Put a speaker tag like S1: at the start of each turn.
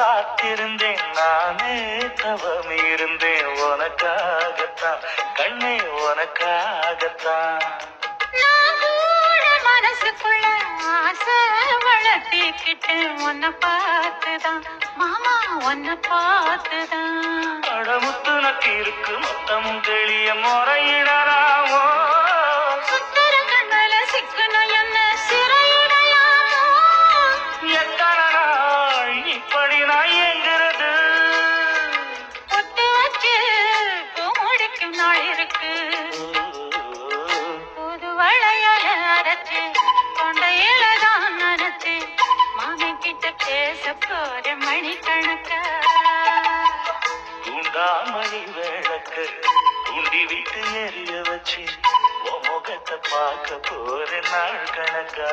S1: காத்திருந்தேன் நானே தவம் இருந்தேன் உனக்காகத்தான் கண்ணே உனக்காகத்தான்
S2: மனசுக்குள்ள ஆசை வளர்த்திக்கிட்டு உன்னை பார்த்துதான் மாமா உன்னை பார்த்துதான்
S1: அடமுத்து நக்கு இருக்கு மொத்தமும் தெளிய முறையிடலாமோ
S2: சுத்தர கண்மல சிக்கணும் என்ன சிறையிடலாமோ
S1: எத்தனை நாள் இப்படி நான் எங்கிறது
S2: பொட்டு வச்சு பூ முடிக்கும் நாள் இருக்கு புது வளையல அரைச்சு கொண்டையில தான் நினைச்சு மாமன் கிட்ட பேச போற மணிக்கணக்கா
S1: தூண்டாமணி விளக்கு தூண்டி விட்டு எரிய வச்சு உன் முகத்தை பார்க்க போற நாள் கணக்கா